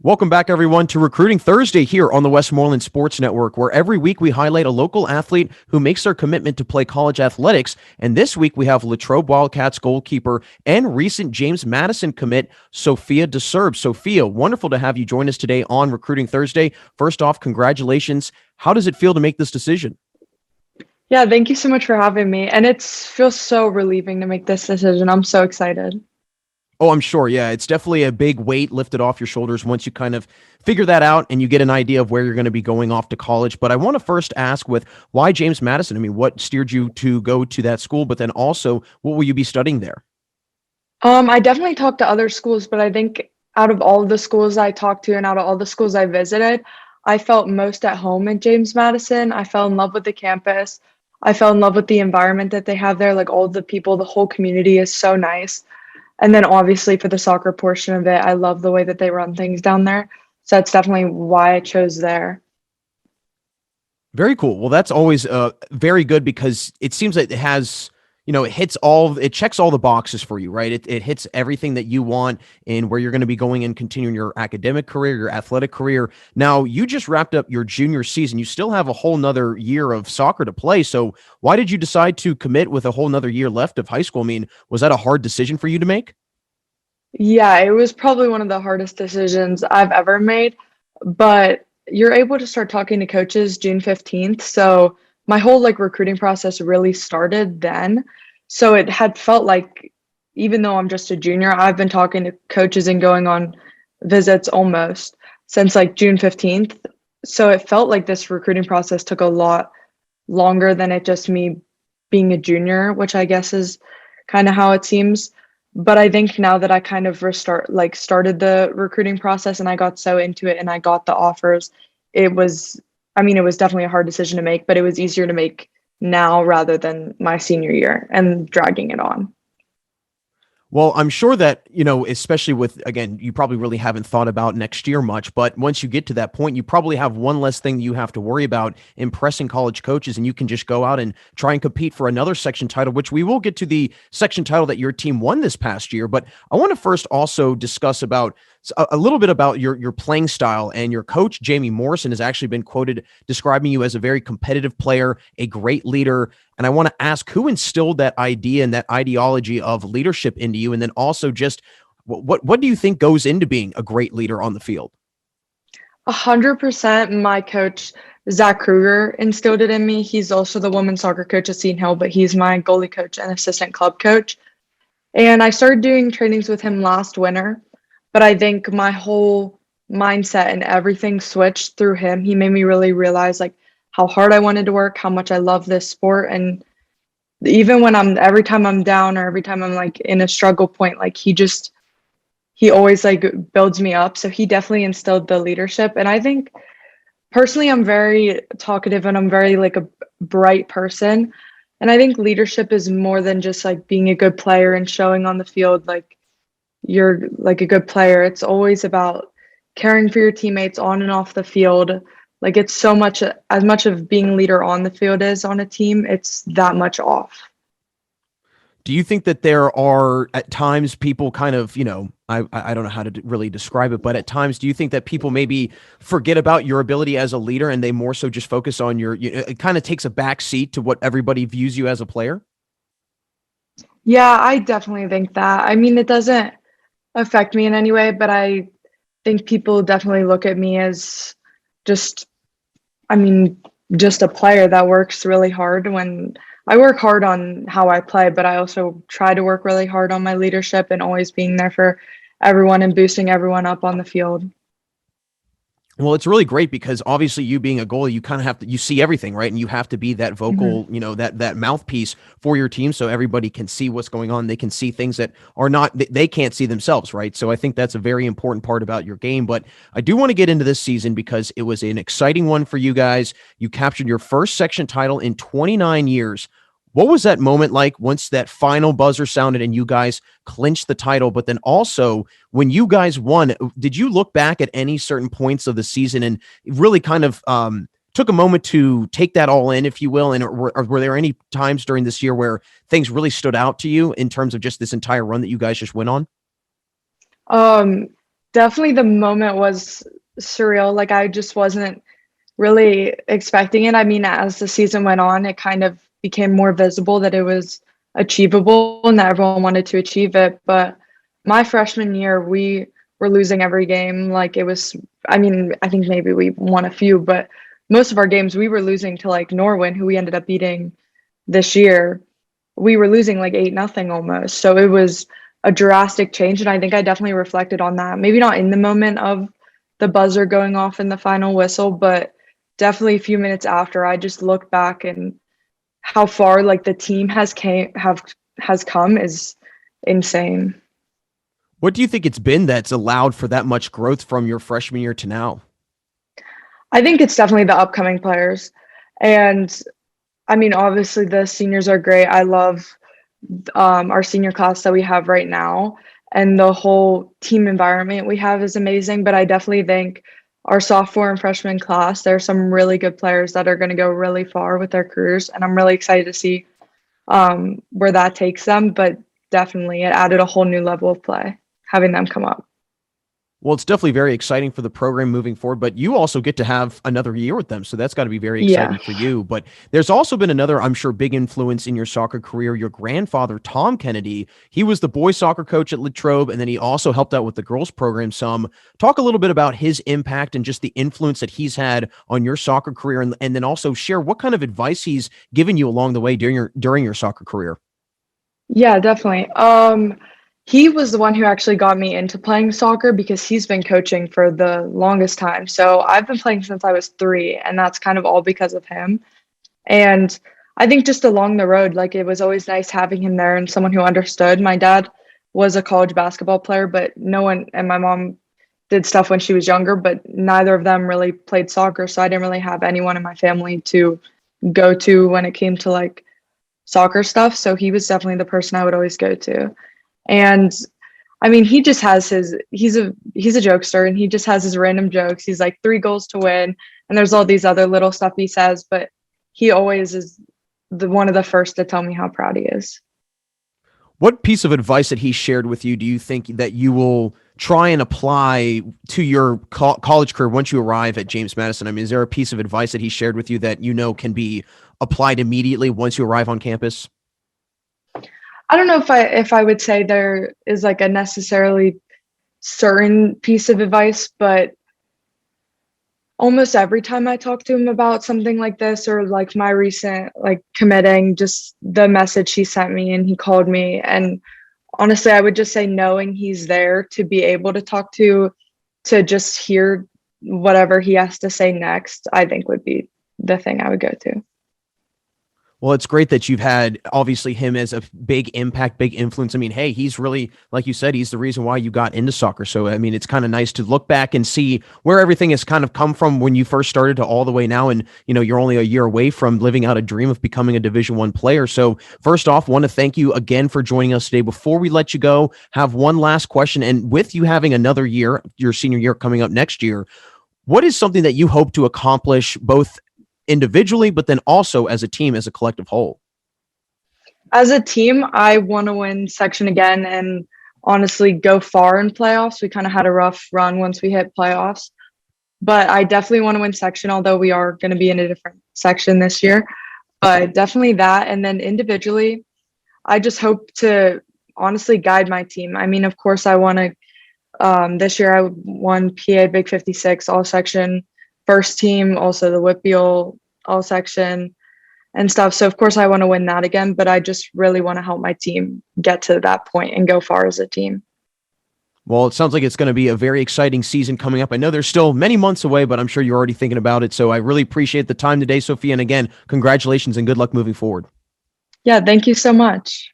Welcome back, everyone, to Recruiting Thursday here on the Westmoreland Sports Network, where every week we highlight a local athlete who makes their commitment to play college athletics. And this week we have Latrobe Wildcats goalkeeper and recent James Madison commit, Sofia DeCerb. Sofia, wonderful to have you join us today on Recruiting Thursday. First off, congratulations. How does it feel to make this decision? Yeah, thank you so much for having me. And it feels so relieving to make this decision. I'm so excited. Oh, I'm sure. Yeah, it's definitely a big weight lifted off your shoulders once you kind of figure that out and you get an idea of where you're going to be going off to college. But I want to first ask with why James Madison? I mean, what steered you to go to that school? But then also, what will you be studying there? I definitely talked to other schools, but I think out of all of the schools I talked to and out of all the schools I visited, I felt most at home at James Madison. I fell in love with the campus. I fell in love with the environment that they have there. Like all the people, the whole community is so nice. And then obviously for the soccer portion of it, I love the way that they run things down there. So that's definitely why I chose there. Very cool. Well, that's always very good because it seems that it has, it checks all the boxes for you, right? It hits everything that you want in where you're going to be going and continuing your academic career, your athletic career. Now, you just wrapped up your junior season. You still have a whole nother year of soccer to play. So why did you decide to commit with a whole nother year left of high school? I mean, was that a hard decision for you to make? Yeah, it was probably one of the hardest decisions I've ever made, but you're able to start talking to coaches June 15th. So my whole like recruiting process really started then. So it had felt like even though I'm just a junior, I've been talking to coaches and going on visits almost since like June 15th. So it felt like this recruiting process took a lot longer than it just me being a junior, which I guess is kind of how it seems. But I think now that I kind of started the recruiting process and I got so into it and I got the offers, it was, I mean, it was definitely a hard decision to make, but it was easier to make now rather than my senior year and dragging it on. Well, I'm sure that, especially with, again, you probably really haven't thought about next year much, but once you get to that point, you probably have one less thing you have to worry about impressing college coaches, and you can just go out and try and compete for another section title, which we will get to the section title that your team won this past year. But I want to first also discuss about a little bit about your playing style, and your coach, Jamie Morrison, has actually been quoted describing you as a very competitive player, a great leader. And I want to ask who instilled that idea and that ideology of leadership into you? And then also just what do you think goes into being a great leader on the field? 100% my coach, Zach Kruger, instilled it in me. He's also the women's soccer coach at Seton Hill, but he's my goalie coach and assistant club coach. And I started doing trainings with him last winter, but I think my whole mindset and everything switched through him. He made me really realize like how hard I wanted to work, how much I love this sport. And even when every time I'm down or every time I'm like in a struggle point, like he always like builds me up. So he definitely instilled the leadership. And I think personally, I'm very talkative and I'm very like a bright person. And I think leadership is more than just like being a good player and showing on the field like you're like a good player. It's always about caring for your teammates on and off the field. Like it's so much as much of being a leader on the field as on a team, it's that much off. Do you think that there are at times people kind of, I don't know how to really describe it, but at times, do you think that people maybe forget about your ability as a leader and they more so just focus on it kind of takes a back seat to what everybody views you as a player? Yeah, I definitely think that. I mean, it doesn't affect me in any way, but I think people definitely look at me as just, I mean, just a player that works really hard when I work hard on how I play, but I also try to work really hard on my leadership and always being there for everyone and boosting everyone up on the field. Well, it's really great because obviously you being a goalie, you kind of have to, you see everything, right? And you have to be that vocal, Mhm. that mouthpiece for your team so everybody can see what's going on. They can see things that are not, they can't see themselves, right? So I think that's a very important part about your game. But I do want to get into this season because it was an exciting one for you guys. You captured your first section title in 29 years. What was that moment like once that final buzzer sounded and you guys clinched the title? But then also when you guys won, did you look back at any certain points of the season and really kind of took a moment to take that all in, if you will? And were there any times during this year where things really stood out to you in terms of just this entire run that you guys just went on? Um, Definitely the moment was surreal. Like I just wasn't really expecting it. I mean, as the season went on, it kind of became more visible that it was achievable and that everyone wanted to achieve it. But my freshman year, we were losing every game. Like it was, I mean, I think maybe we won a few, but most of our games we were losing to like Norwin, who we ended up beating this year. We were losing like 8-0 almost. So it was a drastic change. And I think I definitely reflected on that. Maybe not in the moment of the buzzer going off in the final whistle, but definitely a few minutes after, I just looked back and how far like the team has come is insane. What do you think it's been that's allowed for that much growth from your freshman year to now? I think it's definitely the upcoming players. And I mean, obviously the seniors are great. I love our senior class that we have right now, and the whole team environment we have is amazing. But I definitely think our sophomore and freshman class, there are some really good players that are going to go really far with their careers, and I'm really excited to see where that takes them. But definitely, it added a whole new level of play having them come up. Well, it's definitely very exciting for the program moving forward, but you also get to have another year with them. So that's got to be very Yeah. exciting for you. But there's also been another, I'm sure, big influence in your soccer career. Your grandfather, Tom Kennedy, he was the boys soccer coach at Latrobe, and then he also helped out with the girls program some. Talk a little bit about his impact and just the influence that he's had on your soccer career, and then also share what kind of advice he's given you along the way during your soccer career. Yeah, definitely. He was the one who actually got me into playing soccer because he's been coaching for the longest time. So I've been playing since I was 3, and that's kind of all because of him. And I think just along the road, like it was always nice having him there and someone who understood. My dad was a college basketball player, but no one, and my mom did stuff when she was younger, but neither of them really played soccer. So I didn't really have anyone in my family to go to when it came to like soccer stuff. So he was definitely the person I would always go to. And I mean, he just has he's a jokester, and he just has his random jokes. He's like 3 goals to win, and there's all these other little stuff he says, but he always is the one of the first to tell me how proud he is. What piece of advice that he shared with you do you think that you will try and apply to your college career once you arrive at James Madison? I mean, is there a piece of advice that he shared with you that you know can be applied immediately once you arrive on campus? I don't know if I would say there is like a necessarily certain piece of advice, but almost every time I talk to him about something like this, or like my recent like committing, just the message he sent me and he called me. And honestly, I would just say knowing he's there to be able to talk to just hear whatever he has to say next, I think would be the thing I would go to. Well, it's great that you've had obviously him as a big impact, big influence. I mean, hey, he's really, like you said, he's the reason why you got into soccer. So, I mean, it's kind of nice to look back and see where everything has kind of come from when you first started to all the way now. And, you know, you're only a year away from living out a dream of becoming a Division I player. So first off, want to thank you again for joining us today. Before we let you go, have one last question. And with you having another year, your senior year coming up next year, what is something that you hope to accomplish both individually, but then also as a team, as a collective whole? As a team, I want to win section again and honestly go far in playoffs. We kind of had a rough run once we hit playoffs, but I definitely want to win section, although we are going to be in a different section this year. But definitely that. And then individually, I just hope to honestly guide my team. I mean, of course, I want to. This year, I won PA Big 56 all section first team, also the Whitfield all section and stuff. So of course I want to win that again, but I just really want to help my team get to that point and go far as a team. Well, it sounds like it's going to be a very exciting season coming up. I know there's still many months away, but I'm sure you're already thinking about it. So I really appreciate the time today, Sophia. And again, congratulations and good luck moving forward. Yeah, thank you so much.